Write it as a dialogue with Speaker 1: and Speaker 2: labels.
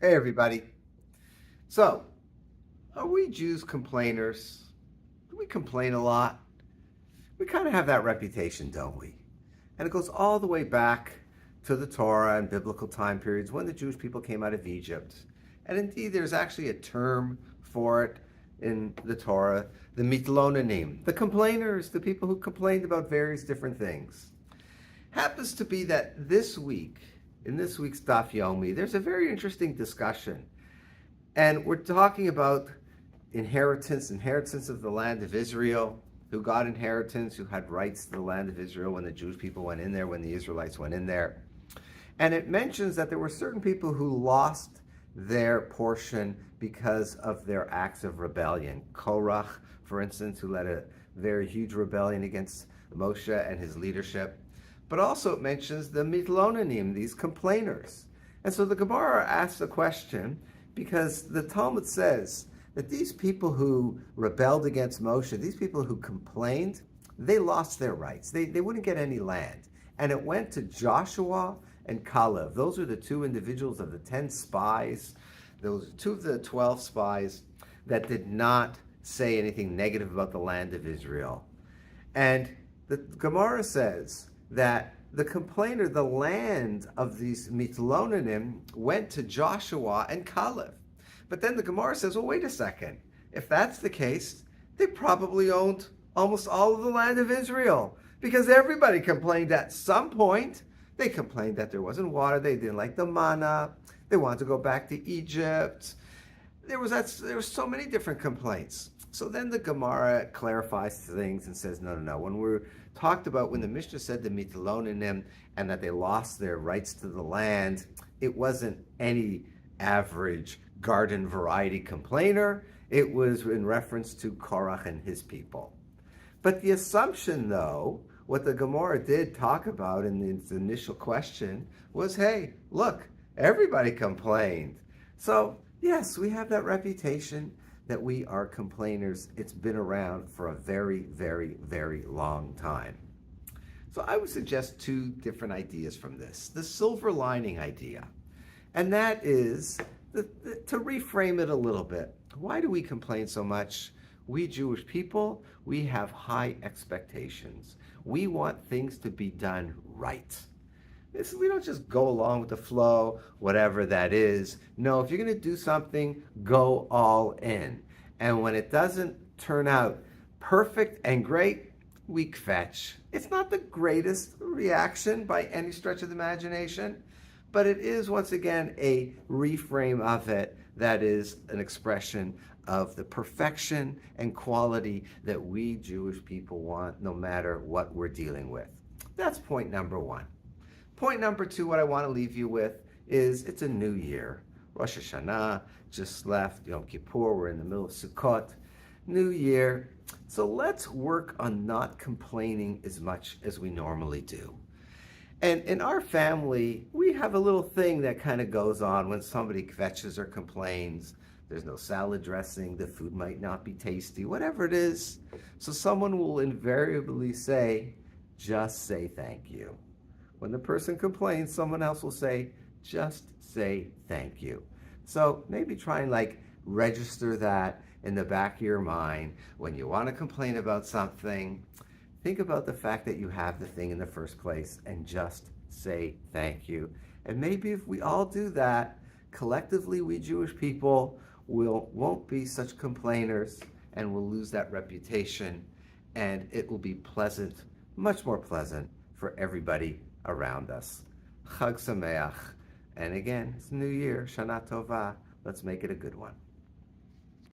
Speaker 1: Hey, everybody. So, are we Jews complainers? Do we complain a lot? We kind of have that reputation, don't we? And it goes all the way back to the Torah and biblical time periods when the Jewish people came out of Egypt. And indeed, there's actually a term for it in the Torah, the mitlonanim, the complainers, the people who complained about various different things. Happens to be that this week, in this week's Daf Yomi, there's a very interesting discussion. And we're talking about inheritance of the land of Israel, who got inheritance, who had rights to the land of Israel when the Jewish people went in there, when the Israelites went in there. And it mentions that there were certain people who lost their portion because of their acts of rebellion. Korach, for instance, who led a very huge rebellion against Moshe and his leadership. But also it mentions the mitlonanim, these complainers. And so the Gemara asks the question, because the Talmud says that these people who rebelled against Moshe, these people who complained, they lost their rights. They wouldn't get any land. And it went to Joshua and Caleb. Those are the two individuals of the 10 spies. Those are two of the 12 spies that did not say anything negative about the land of Israel. And the Gemara says that the complainer, the land of these mitlonanim, went to Joshua and Caleb. But then the Gemara says, well, wait a second. If that's the case, they probably owned almost all of the land of Israel, because everybody complained at some point. They complained that there wasn't water. They didn't like the manna. They wanted to go back to Egypt. There was so many different complaints. So then the Gemara clarifies things and says, no. When we're talked about, when the Mishnah said the mitlonanim and that they lost their rights to the land, it wasn't any average garden variety complainer. It was in reference to Korach and his people. But the assumption, though, what the Gemara did talk about in its initial question was, hey, look, everybody complained. So yes, we have that reputation that we are complainers. It's been around for a very, very, very long time. So I would suggest two different ideas from this. The silver lining idea, and that is to reframe it a little bit. Why do we complain so much? We Jewish people, we have high expectations. We want things to be done right. We don't just go along with the flow, whatever that is. No, if you're going to do something, go all in. And when it doesn't turn out perfect and great, we kvetch. It's not the greatest reaction by any stretch of the imagination, but it is, once again, a reframe of it that is an expression of the perfection and quality that we Jewish people want, no matter what we're dealing with. That's point number one. Point number two, what I want to leave you with is it's a new year. Rosh Hashanah just left, Yom Kippur, we're in the middle of Sukkot. New year. So let's work on not complaining as much as we normally do. And in our family, we have a little thing that kind of goes on when somebody kvetches or complains. There's no salad dressing, the food might not be tasty, whatever it is. So someone will invariably say, just say thank you. When the person complains, someone else will say, just say thank you. So maybe try and register that in the back of your mind. When you want to complain about something, think about the fact that you have the thing in the first place and just say thank you. And maybe if we all do that, collectively we Jewish people won't be such complainers, and we'll lose that reputation, and it will be pleasant, much more pleasant for everybody around us. Chag Sameach. And again, it's New Year, Shana Tova. Let's make it a good one.